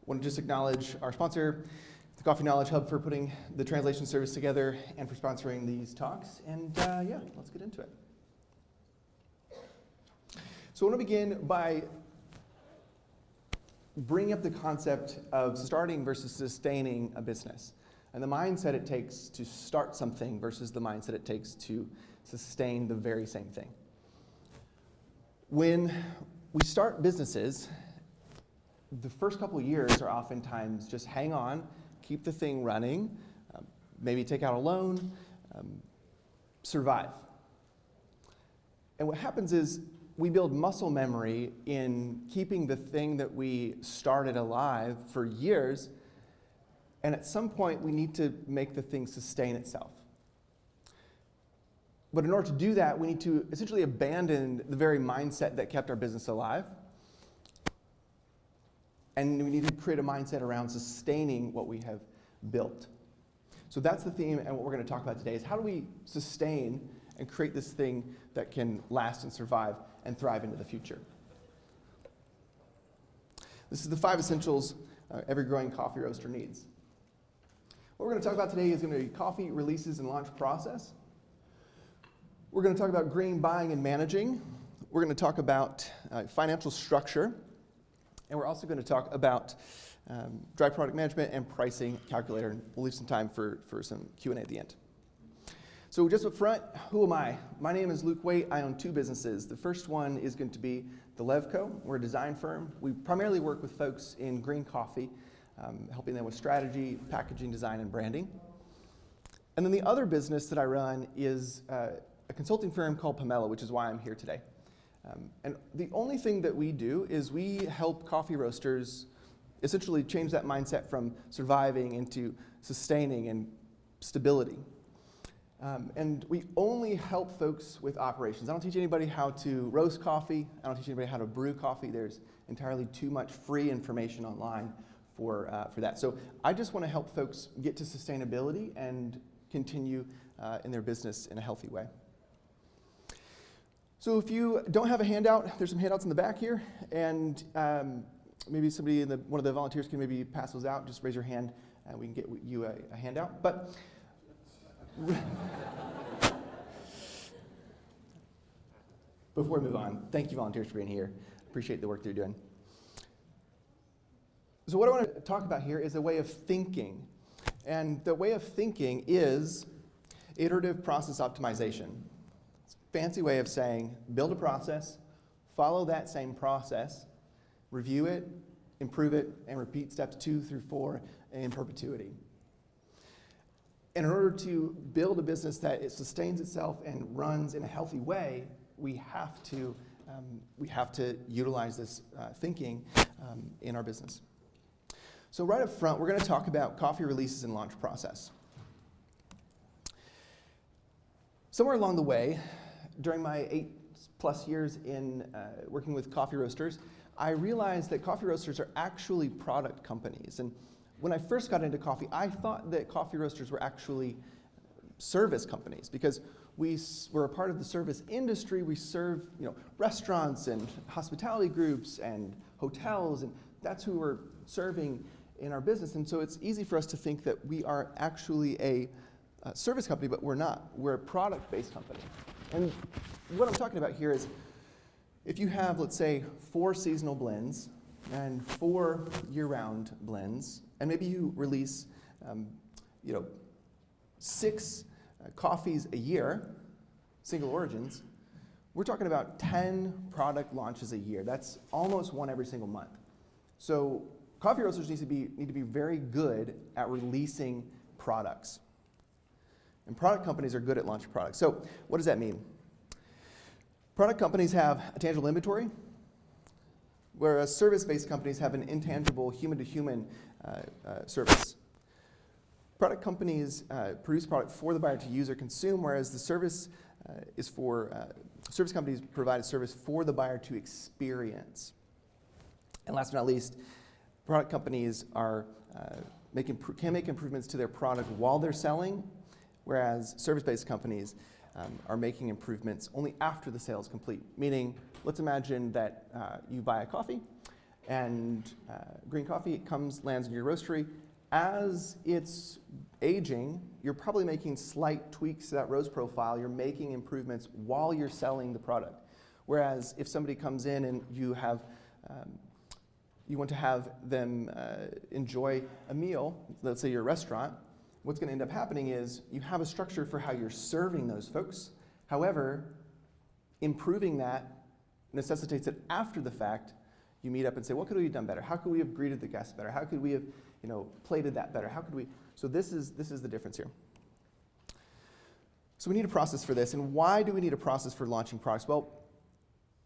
Want to just acknowledge our sponsor, the Coffee Knowledge Hub, for putting the translation service together and for sponsoring these talks. And yeah, let's get into it. So I want to begin by bringing up the concept of starting versus sustaining a business, and the mindset it takes to start something versus the mindset it takes to sustain the very same thing. When we start businesses, the first couple of years are oftentimes just hang on, keep the thing running, maybe take out a loan, survive. And what happens is we build muscle memory in keeping the thing that we started alive for years, and at some point we need to make the thing sustain itself. But in order to do that, we need to essentially abandon the very mindset that kept our business alive, and we need to create a mindset around sustaining what we have built. So that's the theme, and what we're going to talk about today is how do we sustain and create this thing that can last and survive and thrive into the future. This is the 5 essentials every growing coffee roaster needs. What we're going to talk about today is going to be coffee releases and launch process. We're going to talk about green buying and managing. We're going to talk about financial structure. And we're also going to talk about dry product management and pricing calculator. And we'll leave some time for some Q&A at the end. So just up front, who am I? My name is Luke Waite. I own 2 businesses. The first one is going to be the Levco. We're a design firm. We primarily work with folks in green coffee, helping them with strategy, packaging, design, and branding. And then the other business that I run is a consulting firm called Pomelo, which is why I'm here today. And the only thing that we do is we help coffee roasters essentially change that mindset from surviving into sustaining and stability. And we only help folks with operations. I don't teach anybody how to roast coffee. I don't teach anybody how to brew coffee. There's entirely too much free information online for that. So I just want to help folks get to sustainability and continue in their business in a healthy way. So if you don't have a handout, there's some handouts in the back here, and maybe somebody one of the volunteers can maybe pass those out. Just raise your hand, and we can get you a handout. But before we move on, thank you volunteers for being here. Appreciate the work they're doing. So what I want to talk about here is a way of thinking. And the way of thinking is iterative process optimization. It's a fancy way of saying build a process, follow that same process, review it, improve it, and repeat steps 2 through 4 in perpetuity. And in order to build a business that it sustains itself and runs in a healthy way, we have to utilize this thinking in our business. So right up front, we're going to talk about coffee releases and launch process. Somewhere along the way, during my 8+ years in working with coffee roasters, I realized that coffee roasters are actually product companies. And when I first got into coffee, I thought that coffee roasters were actually service companies because we're a part of the service industry. We serve, restaurants and hospitality groups and hotels, and that's who we're serving in our business. And so it's easy for us to think that we are actually a service company, but we're not. We're a product-based company. And what I'm talking about here is if you have, let's say, 4 seasonal blends and 4 year-round blends, and maybe you release, 6 coffees a year, single origins, we're talking about 10 product launches a year. That's almost 1 every single month. So coffee roasters need to be very good at releasing products. And product companies are good at launching products. So what does that mean? Product companies have a tangible inventory, whereas service-based companies have an intangible human-to-human service. Product companies produce product for the buyer to use or consume, whereas the service companies provide a service for the buyer to experience. And last but not least, product companies can make improvements to their product while they're selling, whereas service-based companies are making improvements only after the sale is complete. Meaning, let's imagine that you buy a coffee And green coffee lands in your roastery. As it's aging, you're probably making slight tweaks to that roast profile. You're making improvements while you're selling the product. Whereas if somebody comes in and you want to have them enjoy a meal, let's say you're a restaurant, what's going to end up happening is you have a structure for how you're serving those folks. However, improving that necessitates that after the fact, you meet up and say, what could we have done better? How could we have greeted the guests better? How could we have, plated that better? How could we? So this is the difference here. So we need a process for this. And why do we need a process for launching products? Well,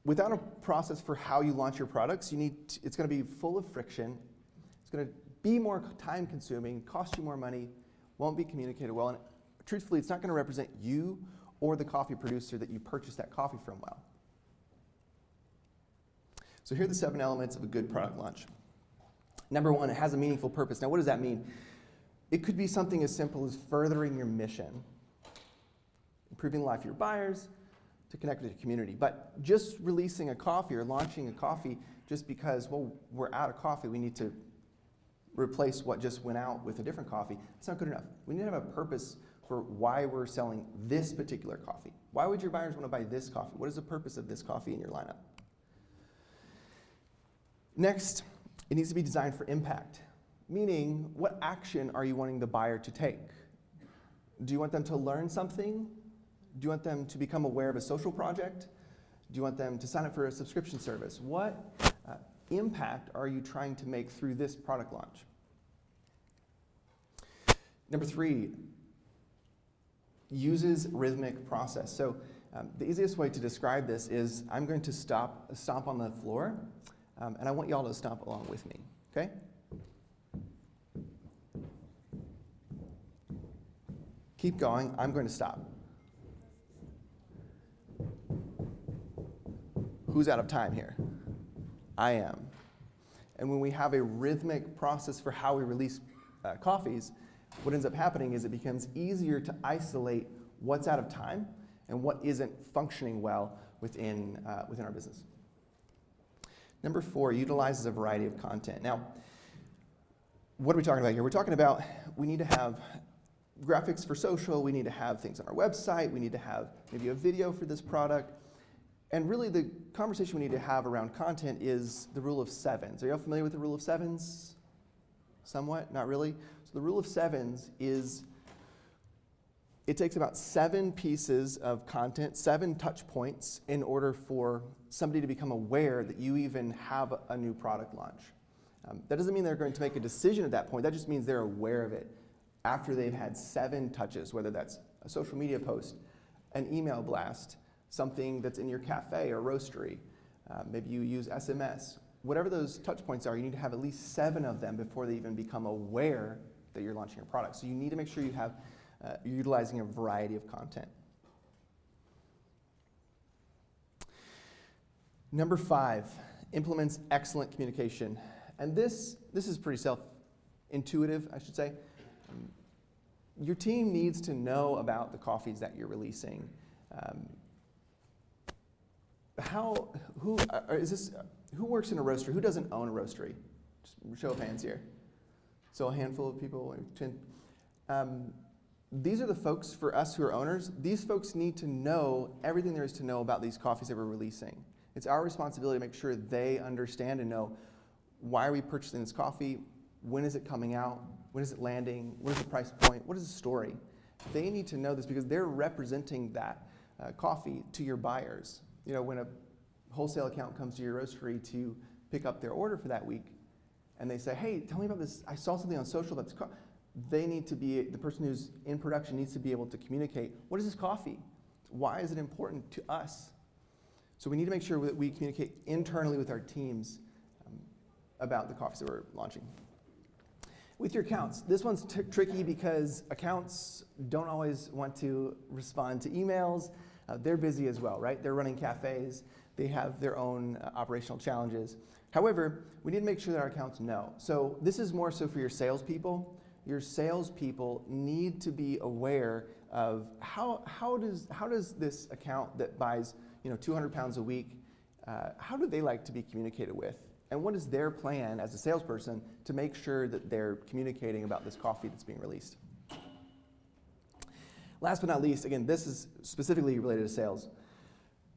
without a process for how you launch your products, it's going to be full of friction. It's going to be more time consuming, cost you more money, won't be communicated well, and truthfully, it's not going to represent you or the coffee producer that you purchased that coffee from well. So here are the 7 elements of a good product launch. Number 1, it has a meaningful purpose. Now, what does that mean? It could be something as simple as furthering your mission, improving the life of your buyers, to connect with your community. But just releasing a coffee or launching a coffee just because, well, we're out of coffee, we need to replace what just went out with a different coffee, it's not good enough. We need to have a purpose for why we're selling this particular coffee. Why would your buyers want to buy this coffee? What is the purpose of this coffee in your lineup? Next, it needs to be designed for impact, meaning what action are you wanting the buyer to take? Do you want them to learn something? Do you want them to become aware of a social project? Do you want them to sign up for a subscription service? What impact are you trying to make through this product launch? Number 3, uses rhythmic process. So the easiest way to describe this is I'm going to stomp on the floor, and I want y'all to stomp along with me, okay? Keep going, I'm going to stop. Who's out of time here? I am. And when we have a rhythmic process for how we release coffees, what ends up happening is it becomes easier to isolate what's out of time and what isn't functioning well within our business. Number 4, utilizes a variety of content. Now, what are we talking about here? We're talking about we need to have graphics for social, we need to have things on our website, we need to have maybe a video for this product. And really the conversation we need to have around content is the rule of 7s. Are you all familiar with the rule of 7s? Somewhat? Not really? So the rule of 7s is it takes about 7 pieces of content, 7 touch points in order for somebody to become aware that you even have a new product launch. That doesn't mean they're going to make a decision at that point. That just means they're aware of it after they've had 7 touches, whether that's a social media post, an email blast, something that's in your cafe or roastery. Maybe you use SMS. Whatever those touch points are, you need to have at least 7 of them before they even become aware that you're launching a product. So you need to make sure you're utilizing a variety of content. Number 5, implements excellent communication. And this is pretty self-intuitive, I should say. Your team needs to know about the coffees that you're releasing. Who works in a roastery? Who doesn't own a roastery? Just show of hands here. So a handful of people. These are the folks, for us who are owners, these folks need to know everything there is to know about these coffees that we're releasing. It's our responsibility to make sure they understand and know why are we purchasing this coffee, when is it coming out, when is it landing, what is the price point, what is the story. They need to know this because they're representing that coffee to your buyers. You know, when a wholesale account comes to your roastery to pick up their order for that week, and they say, hey, tell me about this, I saw something on social that's they need to be, the person who's in production needs to be able to communicate, what is this coffee? Why is it important to us? So we need to make sure that we communicate internally with our teams about the coffees that we're launching. With your accounts, this one's tricky because accounts don't always want to respond to emails. They're busy as well, right? They're running cafes. They have their own operational challenges. However, we need to make sure that our accounts know. So this is more so for your salespeople. Your salespeople need to be aware of how does this account that buys 200 pounds a week, how do they like to be communicated with? and what is their plan as a salesperson to make sure that they're communicating about this coffee that's being released. Last but not least, again, this is specifically related to sales,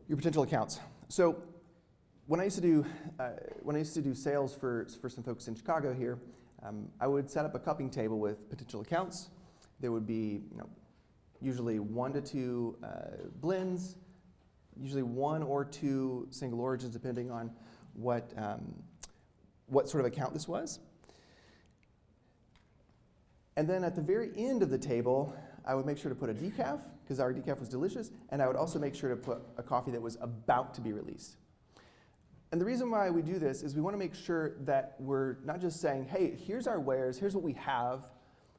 your potential accounts. So when I used to do sales for some folks in Chicago here, I would set up a cupping table with potential accounts. There would be, usually 1 to 2 blends, usually 1 or 2 single origins, depending on what sort of account this was. And then at the very end of the table, I would make sure to put a decaf, because our decaf was delicious, and I would also make sure to put a coffee that was about to be released. And the reason why we do this is we want to make sure that we're not just saying, hey, here's our wares, here's what we have.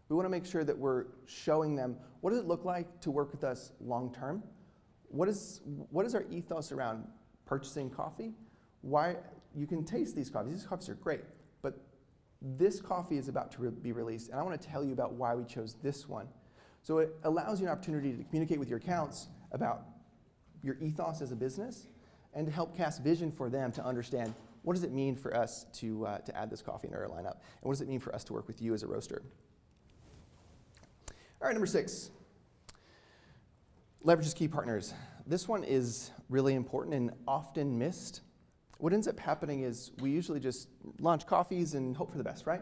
We want to make sure that we're showing them what does it look like to work with us long term? What is our ethos around purchasing coffee? Why you can taste these coffees. These coffees are great, but this coffee is about to be released, and I want to tell you about why we chose this one. So it allows you an opportunity to communicate with your accounts about your ethos as a business, and to help cast vision for them to understand what does it mean for us to add this coffee in our lineup, and what does it mean for us to work with you as a roaster. All right, number 6, leverages key partners. This one is really important and often missed. What ends up happening is we usually just launch coffees and hope for the best, right?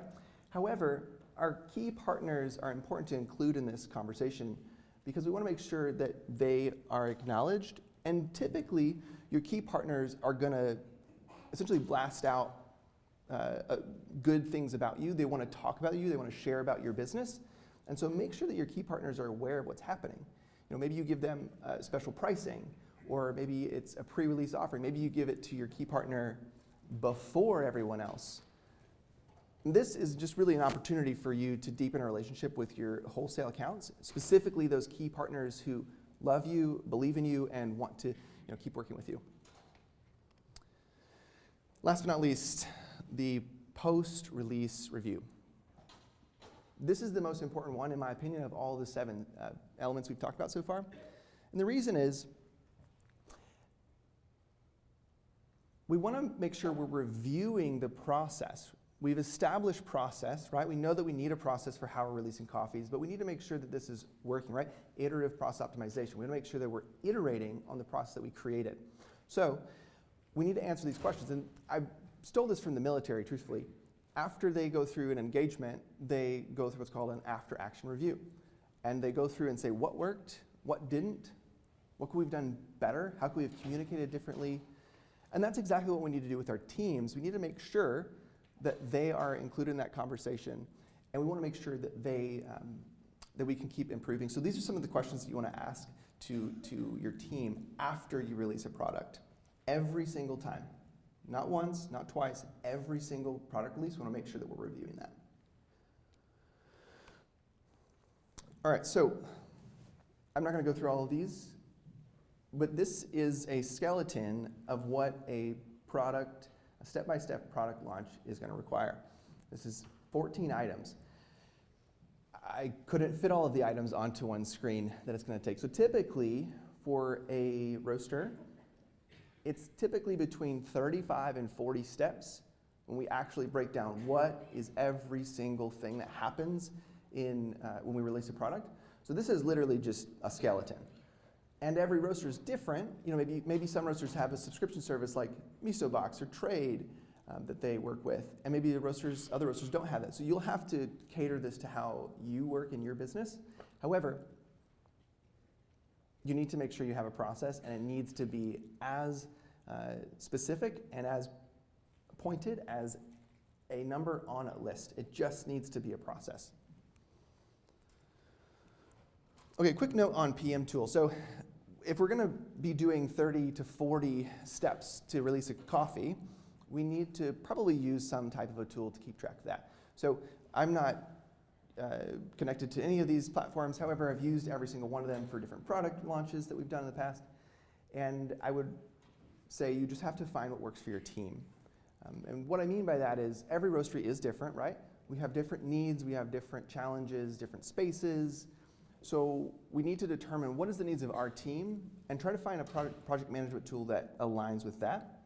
However, our key partners are important to include in this conversation because we want to make sure that they are acknowledged, and typically your key partners are going to essentially blast out good things about you. They want to talk about you. They want to share about your business. And so make sure that your key partners are aware of what's happening. Maybe you give them special pricing, or maybe it's a pre-release offering. Maybe you give it to your key partner before everyone else. And this is just really an opportunity for you to deepen a relationship with your wholesale accounts, specifically those key partners who love you, believe in you, and want to keep working with you. Last but not least, the post-release review. This is the most important one, in my opinion, of all the 7 elements we've talked about so far. And the reason is we want to make sure we're reviewing the process. We've established process, right? We know that we need a process for how we're releasing coffees, but we need to make sure that this is working, right? Iterative process optimization. We want to make sure that we're iterating on the process that we created. So we need to answer these questions. And I stole this from the military, truthfully. After they go through an engagement, they go through what's called an after-action review. And they go through and say what worked, what didn't, what could we have done better, how could we have communicated differently. And that's exactly what we need to do with our teams. We need to make sure that they are included in that conversation, and we want to make sure that that we can keep improving. So these are some of the questions that you want to ask to your team after you release a product. Every single time. Not once, not twice, every single product release, we want to make sure that we're reviewing that. All right, so I'm not going to go through all of these, but this is a skeleton of what a step-by-step product launch is going to require. This is 14 items. I couldn't fit all of the items onto one screen that it's going to take. So typically, for a roaster, it's typically between 35 and 40 steps when we actually break down what is every single thing that happens when we release a product. So this is literally just a skeleton. And every roaster is different. Maybe some roasters have a subscription service like Miso Box or Trade that they work with, and maybe other roasters don't have that. So you'll have to cater this to how you work in your business. However, you need to make sure you have a process, and it needs to be as specific and as pointed as a number on a list. It just needs to be a process. Okay, quick note on PM tool. So if we're going to be doing 30 to 40 steps to release a coffee, we need to probably use some type of a tool to keep track of that. So I'm not connected to any of these platforms. However, I've used every single one of them for different product launches that we've done in the past. And I would say you just have to find what works for your team. And what I mean by that is every roastery is different, right? We have different needs, we have different challenges, different spaces. So we need to determine what is the needs of our team and try to find a project management tool that aligns with that.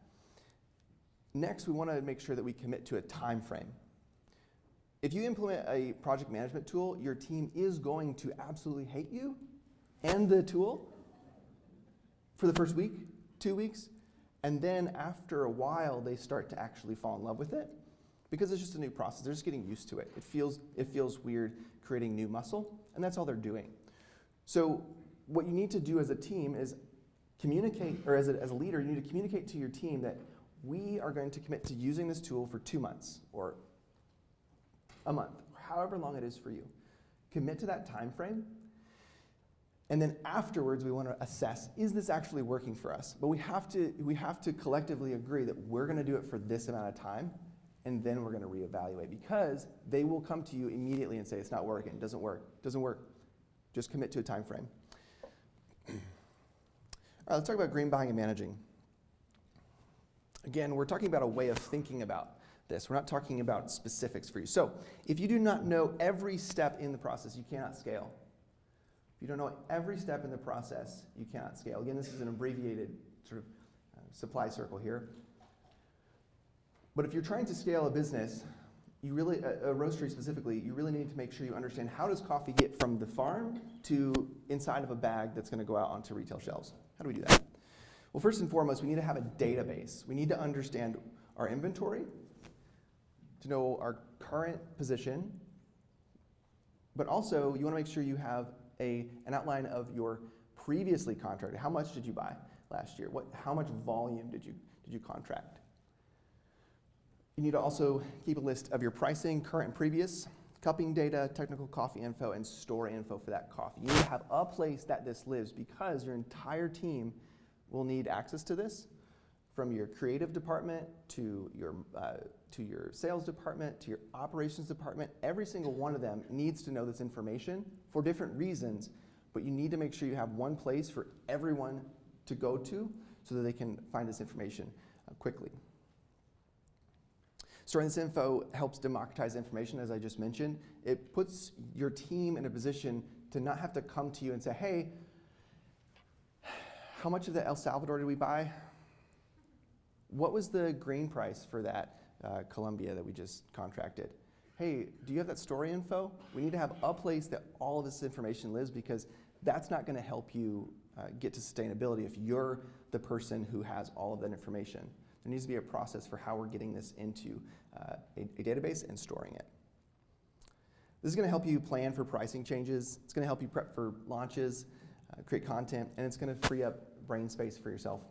Next, we want to make sure that we commit to a time frame. If you implement a project management tool, your team is going to absolutely hate you and the tool for the first week, 2 weeks, and then after a while, they start to actually fall in love with it because it's just a new process. They're just getting used to it. It feels weird creating new muscle, and that's all they're doing. So what you need to do as a team is communicate, or as a leader, you need to communicate to your team that we are going to commit to using this tool for 2 months or a month, however long it is for you. Commit to that time frame. And then afterwards, we want to assess, is this actually working for us? But we have to collectively agree that we're going to do it for this amount of time, and then we're going to reevaluate, because they will come to you immediately and say, it's not working, doesn't work. Just commit to a time frame. All right, let's talk about green buying and managing. Again, we're talking about a way of thinking about this. We're not talking about specifics for you. So if you do not know every step in the process, you cannot scale. If you don't know every step in the process, you cannot scale. Again, this is an abbreviated sort of supply circle here. But if you're trying to scale a business, you really, a roastery specifically, you really need to make sure you understand, how does coffee get from the farm to inside of a bag that's going to go out onto retail shelves? How do we do that? Well, first and foremost, we need to have a database. We need to understand our inventory, to know our current position, but also you want to make sure you have an outline of your previously contracted. How much did you buy last year? How much volume did you contract? You need to also keep a list of your pricing, current and previous, cupping data, technical coffee info, and store info for that coffee. You need to have a place that this lives, because your entire team will need access to this, from your creative department to your sales department to your operations department. Every single one of them needs to know this information for different reasons, but you need to make sure you have one place for everyone to go to so that they can find this information quickly. Storing this info helps democratize information, as I just mentioned. It puts your team in a position to not have to come to you and say, hey, how much of the El Salvador did we buy? What was the grain price for that Colombia that we just contracted? Hey, do you have that story info? We need to have a place that all of this information lives, because that's not going to help you get to sustainability if you're the person who has all of that information. There needs to be a process for how we're getting this into a database and storing it. This is going to help you plan for pricing changes. It's going to help you prep for launches, create content, and it's going to free up brain space for yourself.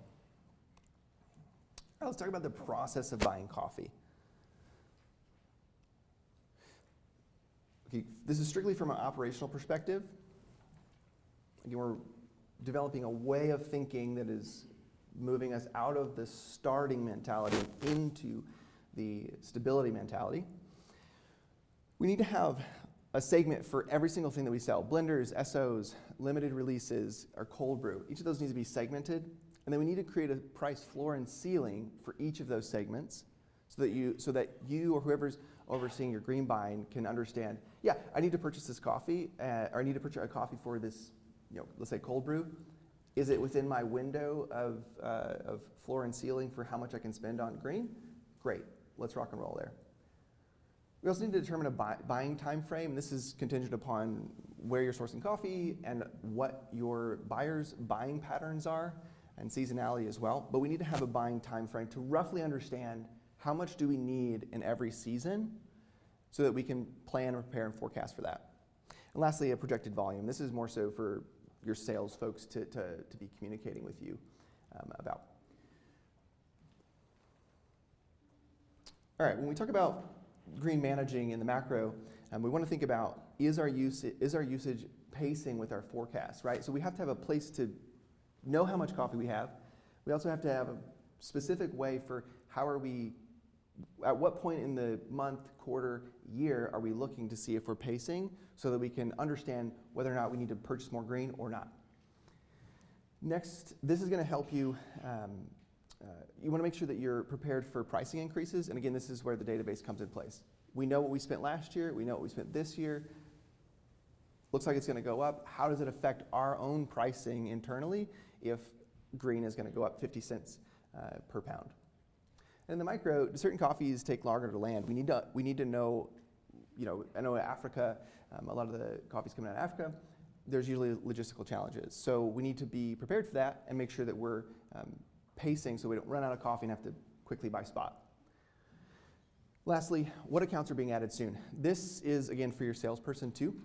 All right, let's talk about the process of buying coffee. Okay, this is strictly from an operational perspective. Again, we're developing a way of thinking that is moving us out of the starting mentality into the stability mentality. We need to have a segment for every single thing that we sell. Blenders, SOs, limited releases, our cold brew. Each of those needs to be segmented. And then we need to create a price floor and ceiling for each of those segments so that you or whoever's overseeing your green buying can understand, yeah, I need to purchase this coffee, or I need to purchase a coffee for this, let's say cold brew. Is it within my window of floor and ceiling for how much I can spend on green? Great, let's rock and roll there. We also need to determine a buying time frame. This is contingent upon where you're sourcing coffee and what your buyers' buying patterns are, and seasonality as well. But we need to have a buying time frame to roughly understand how much do we need in every season so that we can plan, prepare, and forecast for that. And lastly, a projected volume. This is more so for your sales folks to be communicating with you about. All right, when we talk about green managing in the macro, we want to think about, is our usage pacing with our forecast, right? So we have to have a place to know how much coffee we have. We also have to have a specific way for how are we, at what point in the month, quarter, year are we looking to see if we're pacing so that we can understand whether or not we need to purchase more green or not. Next, this is going to help you. You want to make sure that you're prepared for pricing increases. And again, this is where the database comes in place. We know what we spent last year. We know what we spent this year. Looks like it's going to go up. How does it affect our own pricing internally if green is going to go up 50 cents per pound? And in the micro, certain coffees take longer to land. We need to know, I know Africa, a lot of the coffees coming out of Africa, there's usually logistical challenges. So we need to be prepared for that and make sure that we're pacing so we don't run out of coffee and have to quickly buy spot. Lastly, what accounts are being added soon? This is, again, for your salesperson too.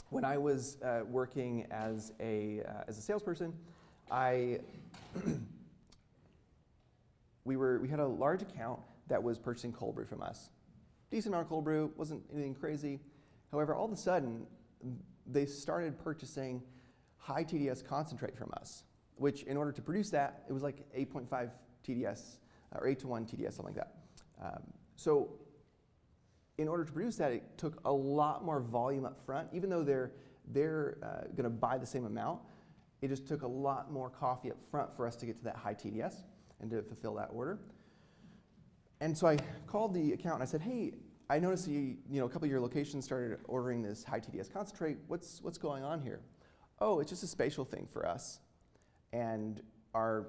When I was working as a salesperson, we had a large account that was purchasing cold brew from us. Decent amount of cold brew, wasn't anything crazy. However, all of a sudden, they started purchasing high TDS concentrate from us, which in order to produce that, it was like 8.5 TDS, or 8-to-1 TDS, something like that. So in order to produce that, it took a lot more volume up front. Even though they're going to buy the same amount, it just took a lot more coffee up front for us to get to that high TDS and to fulfill that order. And so I called the account and I said, hey, I noticed a couple of your locations started ordering this high TDS concentrate. What's going on here? Oh, it's just a spatial thing for us. And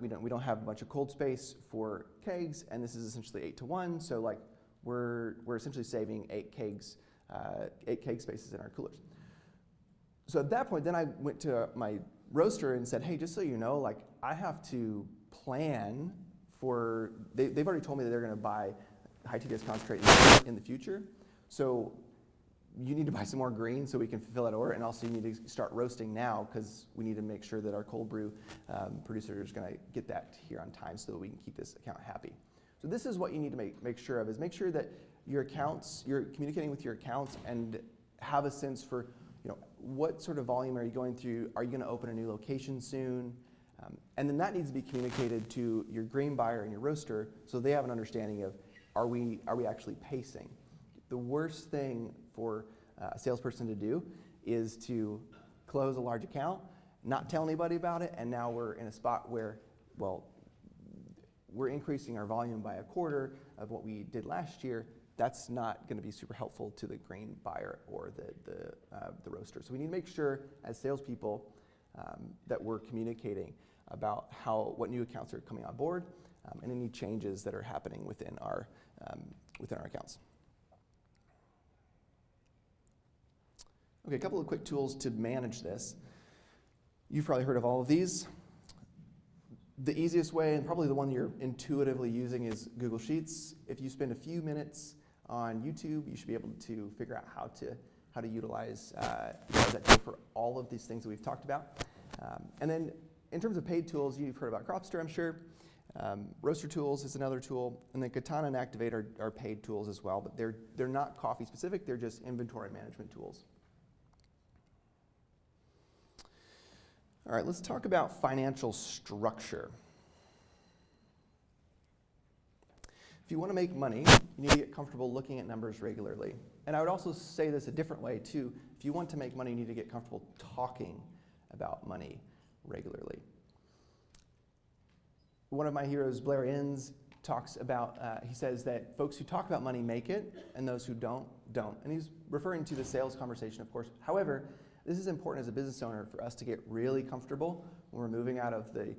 we don't have a bunch of cold space for kegs, and this is essentially 8-to-1. So like we're essentially saving 8 keg spaces in our coolers. So at that point, then I went to my roaster and said, hey, just so you know, like I have to plan for, they've already told me that they're going to buy high TDS concentrate in the future. So you need to buy some more green so we can fulfill that order, and also you need to start roasting now because we need to make sure that our cold brew producer is going to get that here on time so that we can keep this account happy. So this is what you need to make sure of, is make sure that you're communicating with your accounts and have a sense for what sort of volume are you going through. Are you going to open a new location soon? And then that needs to be communicated to your grain buyer and your roaster so they have an understanding of, are we actually pacing? The worst thing for a salesperson to do is to close a large account, not tell anybody about it, and now we're in a spot where, well, we're increasing our volume by a quarter of what we did last year. That's not going to be super helpful to the grain buyer or the roaster. So we need to make sure as salespeople that we're communicating about what new accounts are coming on board and any changes that are happening within our accounts. Okay, a couple of quick tools to manage this. You've probably heard of all of these. The easiest way, and probably the one you're intuitively using, is Google Sheets. If you spend a few minutes on YouTube, you should be able to figure out how to utilize that tool for all of these things that we've talked about. And then in terms of paid tools, you've heard about Cropster, I'm sure. Roaster Tools is another tool, and then Katana and Activate are paid tools as well, but they're not coffee specific, they're just inventory management tools. All right, let's talk about financial structure. If you want to make money, you need to get comfortable looking at numbers regularly. And I would also say this a different way too. If you want to make money, you need to get comfortable talking about money regularly. One of my heroes, Blair Enns, talks about, he says that folks who talk about money make it, and those who don't. And he's referring to the sales conversation, of course. However, this is important as a business owner for us to get really comfortable when we're moving out of the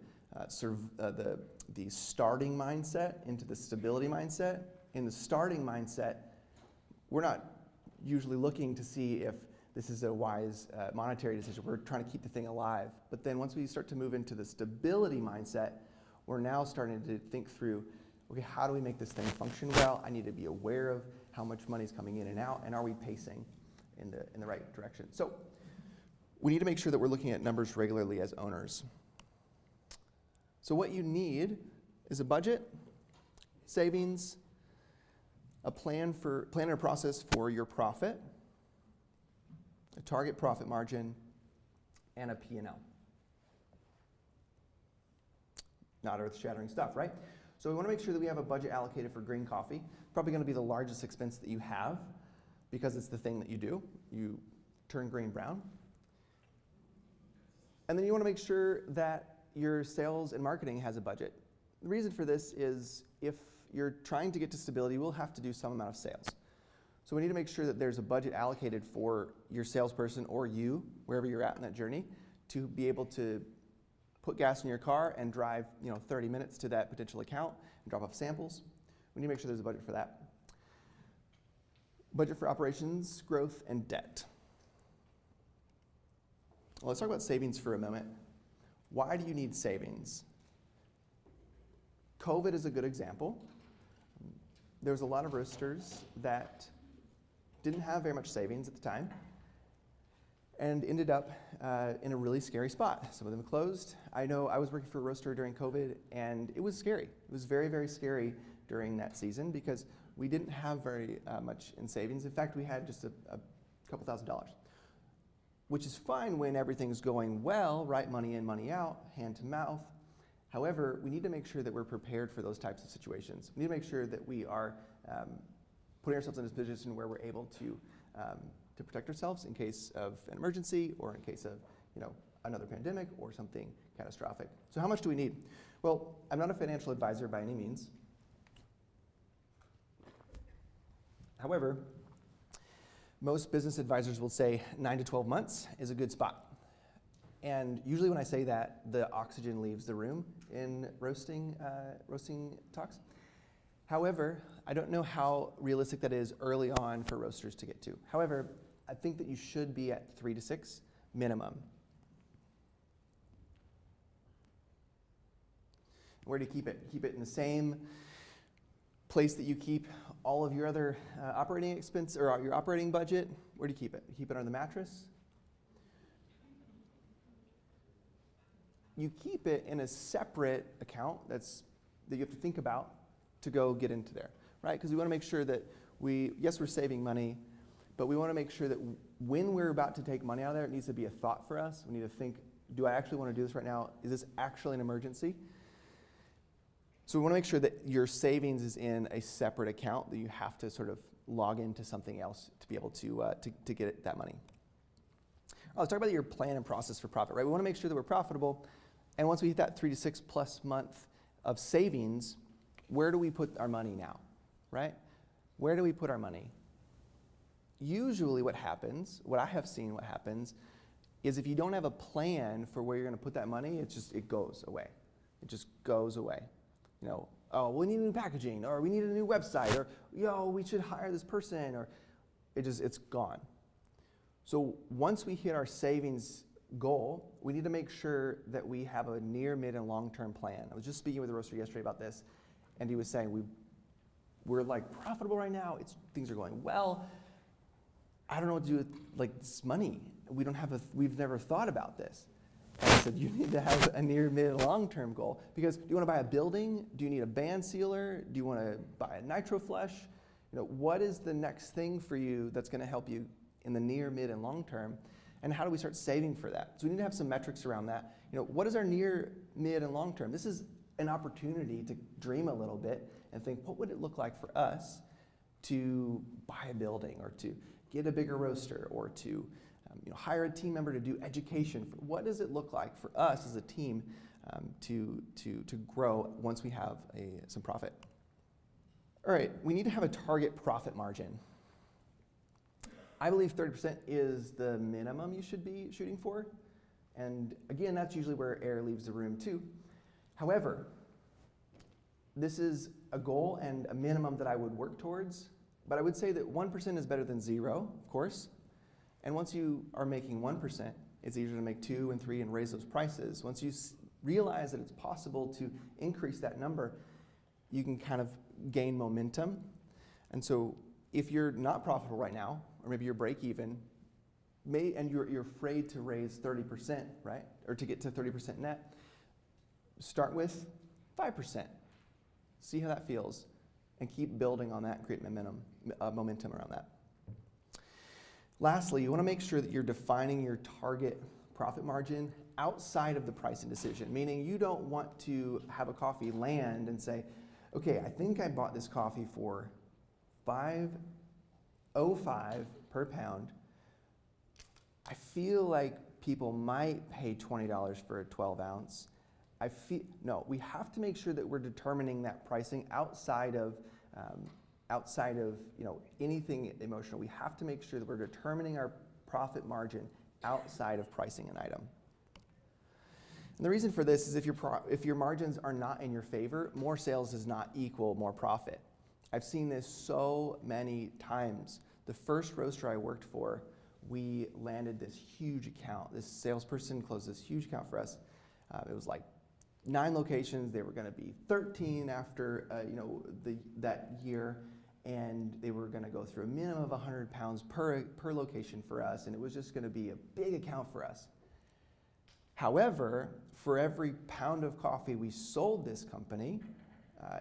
starting mindset into the stability mindset. In the starting mindset, we're not usually looking to see if this is a wise monetary decision. We're trying to keep the thing alive. But then once we start to move into the stability mindset, we're now starting to think through, okay, how do we make this thing function well? I need to be aware of how much money is coming in and out, and are we pacing in the right direction? So we need to make sure that we're looking at numbers regularly as owners. So what you need is a budget, savings, a plan and a process for your profit, a target profit margin, and a P&L. Not earth-shattering stuff, right? So we want to make sure that we have a budget allocated for green coffee. Probably going to be the largest expense that you have because it's the thing that you do. You turn green brown. And then you want to make sure that your sales and marketing has a budget. The reason for this is if you're trying to get to stability, we'll have to do some amount of sales. So we need to make sure that there's a budget allocated for your salesperson or you, wherever you're at in that journey, to be able to put gas in your car and drive 30 minutes to that potential account and drop off samples. We need to make sure there's a budget for that. Budget for operations, growth, and debt. Well, let's talk about savings for a moment. Why do you need savings? COVID is a good example. There was a lot of roasters that didn't have very much savings at the time and ended up in a really scary spot. Some of them closed. I know I was working for a roaster during COVID, and it was scary. It was very, very scary during that season because we didn't have very much in savings. In fact, we had just a couple $1,000s, which is fine when everything's going well, right? Money in, money out, hand to mouth. However, we need to make sure that we're prepared for those types of situations. We need to make sure that we are putting ourselves in a position where we're able to protect ourselves in case of an emergency or in case of another pandemic or something catastrophic. So how much do we need? Well, I'm not a financial advisor by any means. However, most business advisors will say 9 to 12 months is a good spot. And usually when I say that, the oxygen leaves the room in roasting talks. However, I don't know how realistic that is early on for roasters to get to. However, I think that you should be at 3 to 6 minimum. Where do you keep it? Keep it in the same place that you keep all of your other operating expense or your operating budget. Where do you keep it? You keep it on the mattress? You keep it in a separate account that you have to think about to go get into there, right? Because we want to make sure that we're saving money, but we want to make sure that when we're about to take money out of there, it needs to be a thought for us. We need to think, do I actually want to do this right now? Is this actually an emergency? So we want to make sure that your savings is in a separate account, that you have to sort of log into something else to be able to get that money. Let's talk about your plan and process for profit, right? We want to make sure that we're profitable. And once we hit that 3 to 6 plus month of savings, where do we put our money now, right? Where do we put our money? Usually what I have seen what happens, is if you don't have a plan for where you're going to put that money, it goes away. It just goes away. We need new packaging, or we need a new website, or we should hire this person, or it's gone. So once we hit our savings goal, we need to make sure that we have a near, mid, and long-term plan. I was just speaking with a roaster yesterday about this, and he was saying we're like profitable right now. Things are going well. I don't know what to do with this money. We've never thought about this. And I said, you need to have a near, mid, and long-term goal, because do you want to buy a building? Do you need a band sealer? Do you want to buy a nitro flush? What is the next thing for you that's going to help you in the near, mid, and long term? And how do we start saving for that? So we need to have some metrics around that. What is our near, mid, and long term? This is an opportunity to dream a little bit and think, what would it look like for us to buy a building, or to get a bigger roaster, or to hire a team member to do education? What does it look like for us as a team to grow once we have some profit? All right, we need to have a target profit margin. I believe 30% is the minimum you should be shooting for. And again, that's usually where air leaves the room too. However, this is a goal and a minimum that I would work towards, but I would say that 1% is better than 0, of course. And once you are making 1%, it's easier to make 2 and 3 and raise those prices. Once you realize that it's possible to increase that number, you can kind of gain momentum. And so if you're not profitable right now, or maybe you're break even, and you're afraid to raise 30%, right? Or to get to 30% net, start with 5%. See how that feels, and keep building on that and create momentum around that. Lastly, you want to make sure that you're defining your target profit margin outside of the pricing decision, meaning you don't want to have a coffee land and say, okay, I think I bought this coffee for $5.05 per pound. I feel like people might pay $20 for a 12 ounce. No, we have to make sure that we're determining that pricing outside of anything emotional. We have to make sure that we're determining our profit margin outside of pricing an item. And the reason for this is if your margins are not in your favor, more sales does not equal more profit. I've seen this so many times. The first roaster I worked for, we landed this huge account. This salesperson closed this huge account for us. It was like 9 locations. They were going to be 13 after that year, and they were going to go through a minimum of 100 pounds per location for us, and it was just going to be a big account for us. However, for every pound of coffee we sold this company,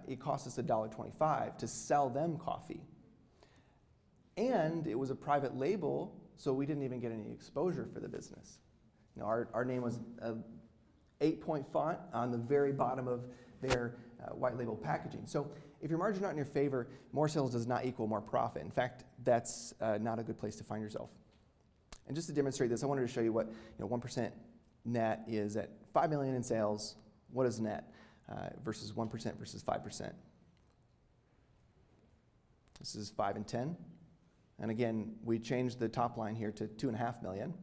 it cost us $1.25 to sell them coffee. And it was a private label, so we didn't even get any exposure for the business. Our name was 8-point font on the very bottom of their white label packaging. So if your margin's not in your favor, more sales does not equal more profit. In fact, that's not a good place to find yourself. And just to demonstrate this, I wanted to show you what 1% net is at $5 million in sales. What is net versus 1% versus 5%? This is 5 and 10. And again, we changed the top line here to $2.5 million.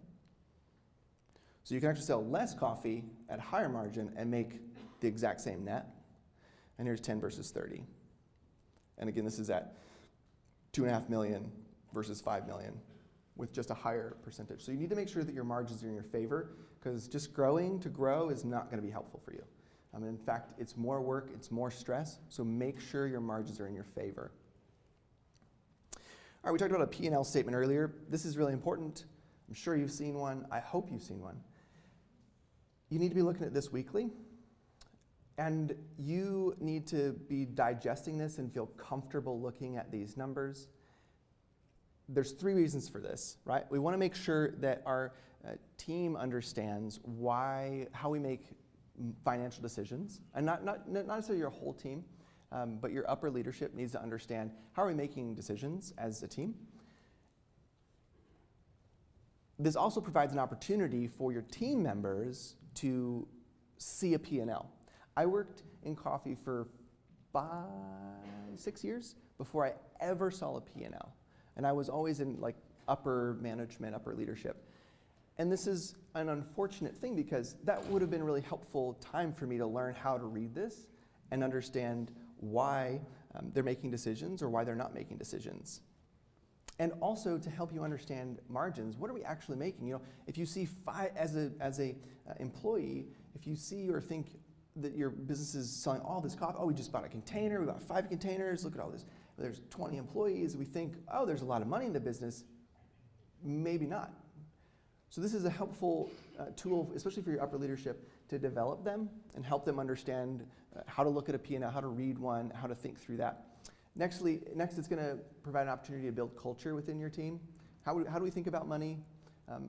So you can actually sell less coffee at higher margin and make the exact same net. And here's 10 versus 30. And again, this is at $2.5 million versus 5 million with just a higher percentage. So you need to make sure that your margins are in your favor, because just growing to grow is not going to be helpful for you. In fact, it's more work, it's more stress, so make sure your margins are in your favor. All right, we talked about a P&L statement earlier. This is really important. I'm sure you've seen one. I hope you've seen one. You need to be looking at this weekly, and you need to be digesting this and feel comfortable looking at these numbers. There's 3 reasons for this, right? We want to make sure that our team understands how we make financial decisions, and not necessarily your whole team, but your upper leadership needs to understand how are we making decisions as a team. This also provides an opportunity for your team members to see a P&L. I worked in coffee for 5-6 years before I ever saw a P&L. And I was always in upper management, upper leadership. And this is an unfortunate thing, because that would have been a really helpful time for me to learn how to read this and understand why they're making decisions or why they're not making decisions. And also to help you understand margins. What are we actually making? If you see as a employee, if you see or think that your business is selling all this coffee, we just bought a container, we bought 5 containers, look at all this. There's 20 employees, we think, there's a lot of money in the business. Maybe not. So this is a helpful tool, especially for your upper leadership, to develop them and help them understand how to look at a P&L, how to read one, how to think through that. Next, it's going to provide an opportunity to build culture within your team. How do we think about money?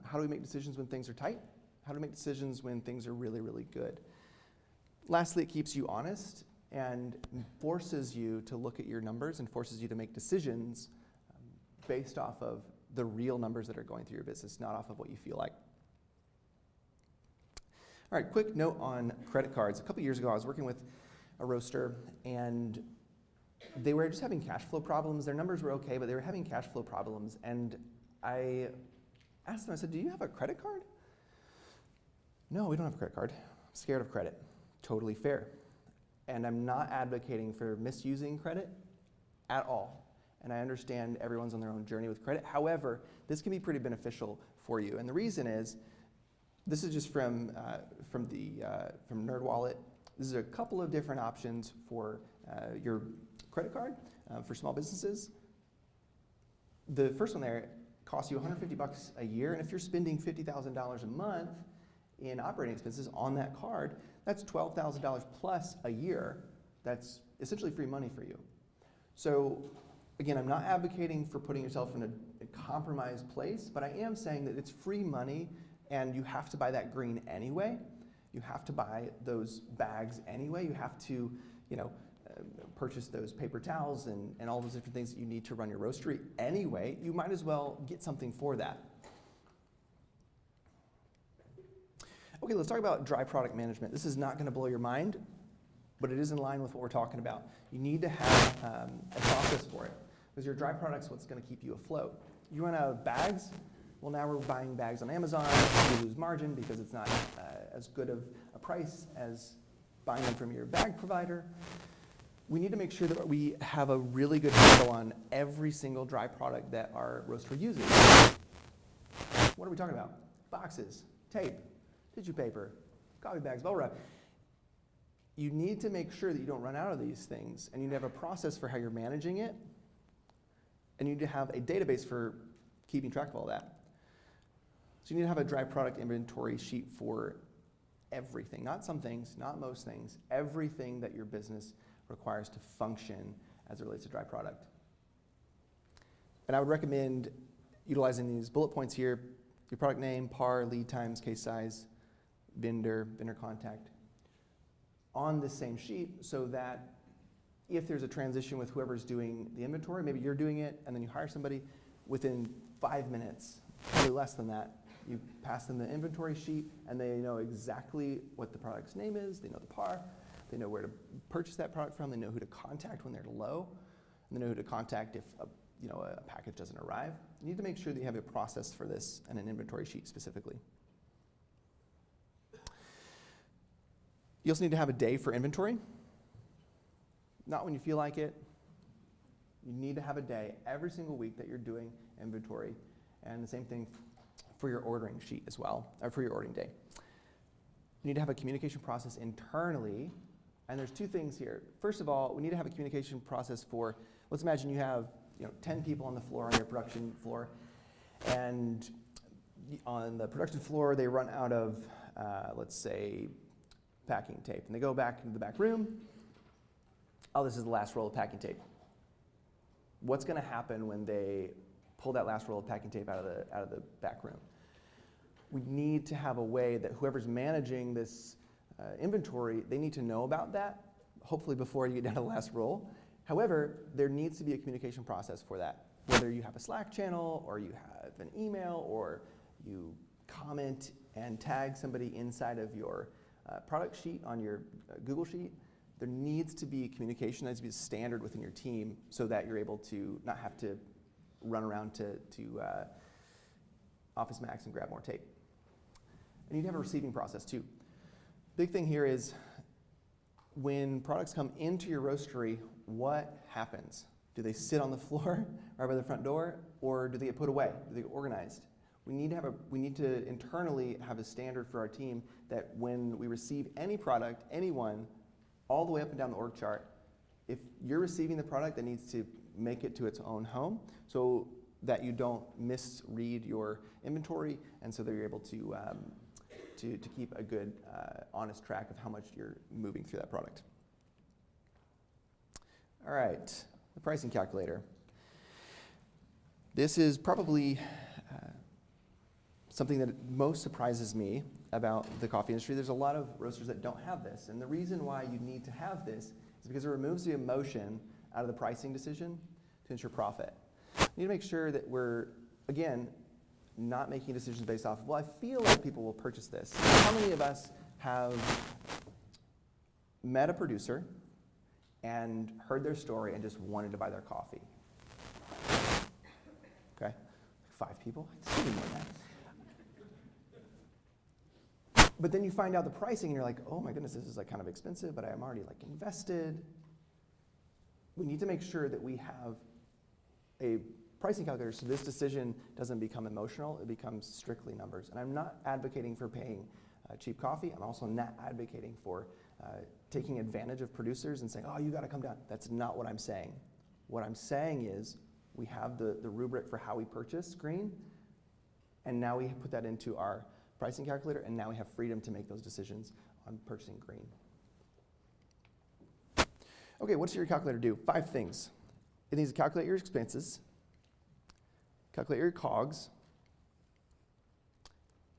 How do we make decisions when things are tight? How do we make decisions when things are really, really good? Lastly, it keeps you honest and forces you to look at your numbers and forces you to make decisions based off of the real numbers that are going through your business, not off of what you feel like. All right, quick note on credit cards. A couple years ago, I was working with a roaster, and they were just having cash flow problems. Their numbers were okay, but they were having cash flow problems. And I asked them, I said, do you have a credit card? No, we don't have a credit card. I'm scared of credit. Totally fair. And I'm not advocating for misusing credit at all. And I understand everyone's on their own journey with credit. However, this can be pretty beneficial for you. And the reason is, this is just from NerdWallet. This is a couple of different options for your credit card for small businesses. The first one there costs you $150 a year, and if you're spending $50,000 a month in operating expenses on that card, that's $12,000 plus a year. That's essentially free money for you. So again, I'm not advocating for putting yourself in a compromised place, but I am saying that it's free money, and you have to buy that green anyway. You have to buy those bags anyway. You have to, purchase those paper towels and all those different things that you need to run your roastery anyway. You might as well get something for that. Okay, let's talk about dry product management. This is not going to blow your mind, but it is in line with what we're talking about. You need to have a process for it, because your dry product's what's going to keep you afloat. You run out of bags, well, now we're buying bags on Amazon. You lose margin because it's not as good of a price as buying them from your bag provider. We need to make sure that we have a really good handle on every single dry product that our roaster uses. What are we talking about? Boxes, tape, tissue paper, coffee bags, bubble wrap. You need to make sure that you don't run out of these things, and you need to have a process for how you're managing it, and you need to have a database for keeping track of all that. So you need to have a dry product inventory sheet for everything, not some things, not most things, everything that your business requires to function as it relates to dry product. And I would recommend utilizing these bullet points here: your product name, par, lead times, case size, vendor contact, on this same sheet, so that if there's a transition with whoever's doing the inventory, maybe you're doing it and then you hire somebody, within 5 minutes, probably less than that, you pass them the inventory sheet and they know exactly what the product's name is, they know the par, they know where to purchase that product from, they know who to contact when they're low, and they know who to contact if a package doesn't arrive. You need to make sure that you have a process for this and an inventory sheet specifically. You also need to have a day for inventory. Not when you feel like it. You need to have a day every single week that you're doing inventory, and the same thing for your ordering sheet as well, or for your ordering day. You need to have a communication process internally, and there's two things here. First of all, we need to have a communication process for, let's imagine you have 10 people on the floor, on your production floor, and on the production floor they run out of, let's say, packing tape, and they go back into the back room. Oh, this is the last roll of packing tape. What's going to happen when they pull that last roll of packing tape out of the back room? We need to have a way that whoever's managing this inventory, they need to know about that, hopefully before you get down to the last roll. However, there needs to be a communication process for that. Whether you have a Slack channel, or you have an email, or you comment and tag somebody inside of your product sheet on your Google sheet, there needs to be communication. There needs to be a standard within your team so that you're able to not have to run around to Office Max and grab more tape. And you need to have a receiving process too. Big thing here is when products come into your roastery, what happens? Do they sit on the floor right by the front door, or do they get put away? Do they get organized? We need to internally have a standard for our team that when we receive any product, anyone, all the way up and down the org chart, if you're receiving the product, that needs to make it to its own home so that you don't misread your inventory, and so that you're able to keep a good, honest track of how much you're moving through that product. All right, the pricing calculator. This is probably something that most surprises me about the coffee industry. There's a lot of roasters that don't have this, and the reason why you need to have this is because it removes the emotion out of the pricing decision to ensure profit. You need to make sure that we're, again, not making decisions based off of, well, I feel like people will purchase this. How many of us have met a producer and heard their story and just wanted to buy their coffee? Okay, 5 people? It's even more than that. But then you find out the pricing and you're like, oh my goodness, this is kind of expensive, but I'm already invested. We need to make sure that we have a pricing calculator so this decision doesn't become emotional, it becomes strictly numbers. And I'm not advocating for paying cheap coffee. I'm also not advocating for taking advantage of producers and saying, oh, you gotta come down. That's not what I'm saying. What I'm saying is we have the rubric for how we purchase green, and now we put that into our pricing calculator, and now we have freedom to make those decisions on purchasing green. Okay, what does your calculator do? 5 things. It needs to calculate your expenses, calculate your COGS,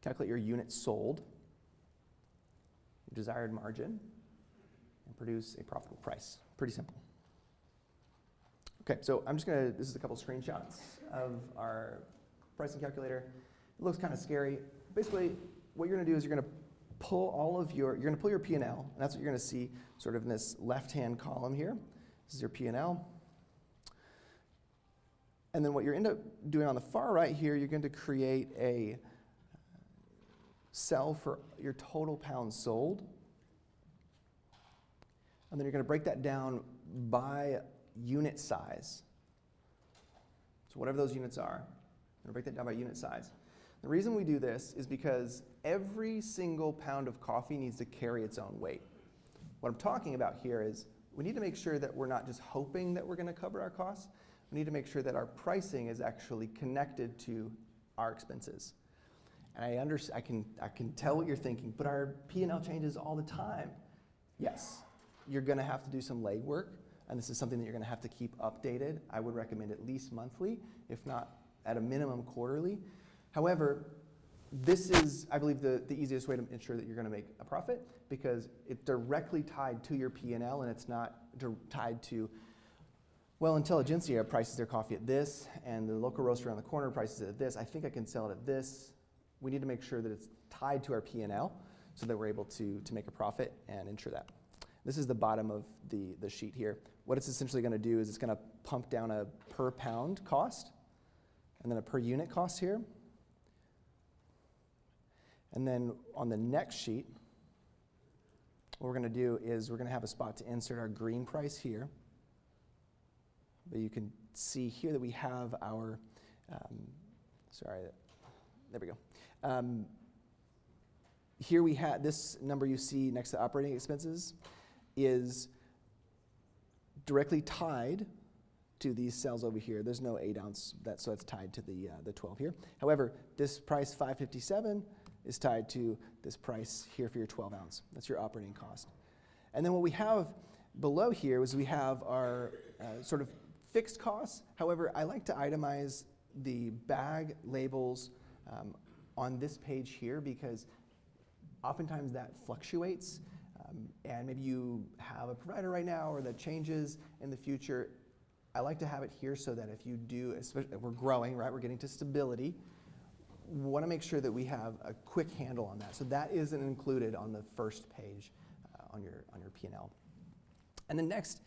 calculate your units sold, your desired margin, and produce a profitable price. Pretty simple. Okay, so this is a couple screenshots of our pricing calculator. It looks kind of scary. Basically, what you're going to do is you're going to pull your P&L, and that's what you're going to see sort of in this left-hand column here. This is your P&L. And then what you end up doing on the far right here, you're going to create a sell for your total pounds sold. And then you're going to break that down by unit size. So whatever those units are, I'm going to break that down by unit size. The reason we do this is because every single pound of coffee needs to carry its own weight. What I'm talking about here is we need to make sure that we're not just hoping that we're going to cover our costs. We need to make sure that our pricing is actually connected to our expenses. And I can tell what you're thinking, but our P&L changes all the time. Yes, you're going to have to do some legwork, and this is something that you're going to have to keep updated. I would recommend at least monthly, if not at a minimum quarterly. However, this is, I believe, the easiest way to ensure that you're going to make a profit, because it's directly tied to your P&L, and it's not tied to, well, Intelligentsia prices their coffee at this, and the local roaster around the corner prices it at this. I think I can sell it at this. We need to make sure that it's tied to our P&L so that we're able to make a profit and ensure that. This is the bottom of the sheet here. What it's essentially going to do is it's going to pump down a per pound cost and then a per unit cost here. And then on the next sheet, what we're going to do is we're going to have a spot to insert our green price here. But you can see here that we have our, there we go. Here we have this number you see next to operating expenses is directly tied to these cells over here. There's no 8 ounce, so that's tied to the 12 here. However, this price $5.57 is tied to this price here for your 12 ounce. That's your operating cost. And then what we have below here is we have our sort of fixed costs. However, I like to itemize the bag labels on this page here because oftentimes that fluctuates. And maybe you have a provider right now or that changes in the future. I like to have it here so that if you do, especially we're growing, right? We're getting to stability. Want to make sure that we have a quick handle on that. So that isn't included on the first page on your P&L. And then next,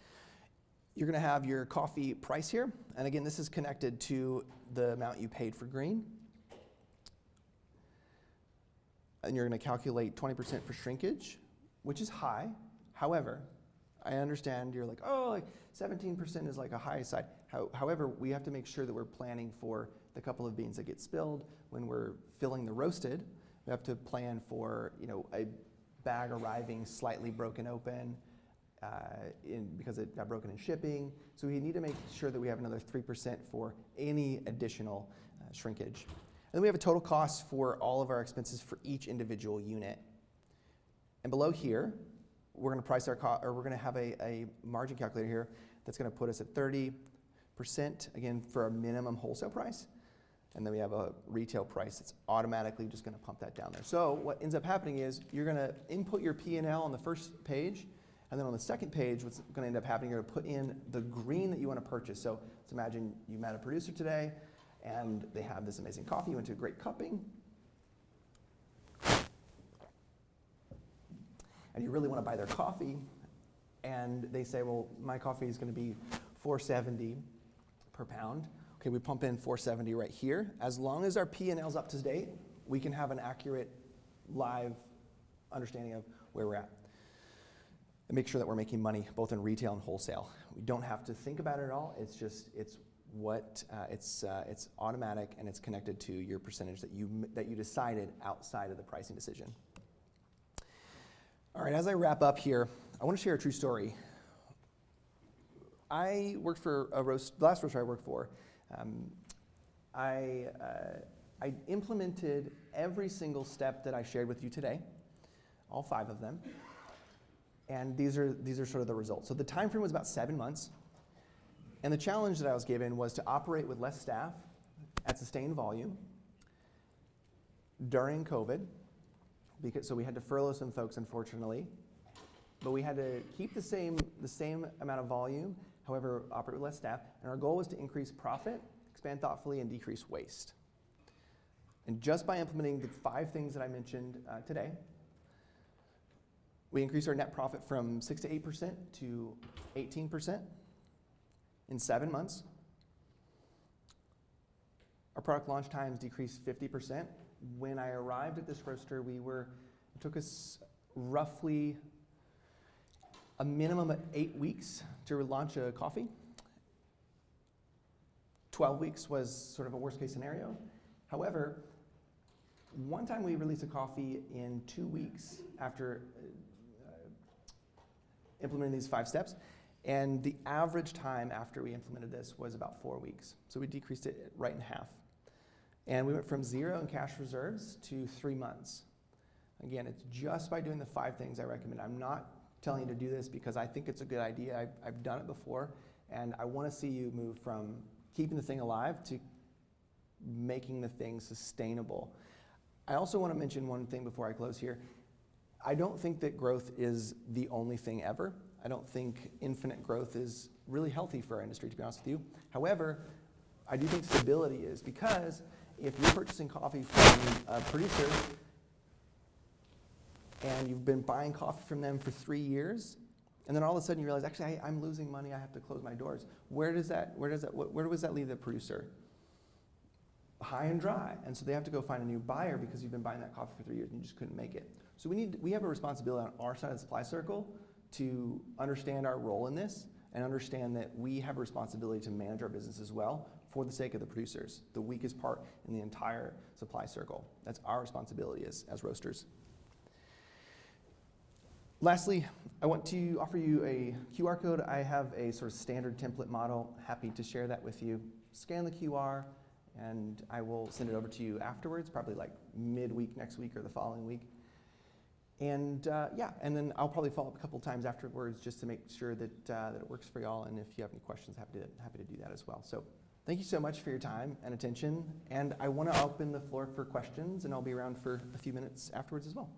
you're going to have your coffee price here. And again, this is connected to the amount you paid for green. And you're going to calculate 20% for shrinkage, which is high. However, I understand you're like, oh, like 17% is like a high side. However, we have to make sure that we're planning for the couple of beans that get spilled when we're filling the roasted. We have to plan for, a bag arriving slightly broken open because it got broken in shipping. So we need to make sure that we have another 3% for any additional shrinkage. And then we have a total cost for all of our expenses for each individual unit. And below here, we're going to price our we're going to have a margin calculator here that's going to put us at 30%, again, for a minimum wholesale price. And then we have a retail price that's automatically just going to pump that down there. So what ends up happening is you're going to input your P&L on the first page, and then on the second page, what's going to end up happening, you're going to put in the green that you want to purchase. So let's imagine you met a producer today, and they have this amazing coffee. You went to a great cupping, and you really want to buy their coffee, and they say, well, my coffee is going to be $4.70 per pound. Okay, we pump in $4.70 right here. As long as our P&L's up to date, we can have an accurate, live understanding of where we're at. And make sure that we're making money both in retail and wholesale. We don't have to think about it at all. It's automatic, and it's connected to your percentage that you decided outside of the pricing decision. All right, as I wrap up here, I want to share a true story. I worked for the last roaster I worked for. I implemented every single step that I shared with you today, all 5 of them, and these are sort of the results. So the time frame was about 7 months, and the challenge that I was given was to operate with less staff at sustained volume during COVID. So we had to furlough some folks, unfortunately, but we had to keep the same amount of volume, however, operate with less staff, and our goal was to increase profit, expand thoughtfully, and decrease waste. And just by implementing the 5 things that I mentioned today, we increased our net profit from 6 to 8% to 18% in 7 months. Our product launch times decreased 50%, when I arrived at this roaster, it took us roughly a minimum of 8 weeks to launch a coffee. 12 weeks was sort of a worst case scenario. However, one time we released a coffee in 2 weeks after implementing these 5 steps, and the average time after we implemented this was about 4 weeks. So we decreased it right in half. And we went from 0 in cash reserves to 3 months. Again, it's just by doing the 5 things I recommend. I'm not telling you to do this because I think it's a good idea. I've done it before, and I want to see you move from keeping the thing alive to making the thing sustainable. I also want to mention one thing before I close here. I don't think that growth is the only thing ever. I don't think infinite growth is really healthy for our industry, to be honest with you. However, I do think stability is, because if you're purchasing coffee from a producer and you've been buying coffee from them for 3 years, and then all of a sudden you realize, actually, I'm losing money, I have to close my doors. Where does that leave the producer? High and dry. And so they have to go find a new buyer because you've been buying that coffee for 3 years and you just couldn't make it. So we have a responsibility on our side of the supply circle to understand our role in this and understand that we have a responsibility to manage our business as well for the sake of the producers, the weakest part in the entire supply circle. That's our responsibility as roasters. Lastly, I want to offer you a QR code. I have a sort of standard template model. Happy to share that with you. Scan the QR, and I will send it over to you afterwards, probably like midweek next week or the following week. And and then I'll probably follow up a couple times afterwards just to make sure that it works for y'all. And if you have any questions, happy to do that as well. So thank you so much for your time and attention. And I want to open the floor for questions, and I'll be around for a few minutes afterwards as well.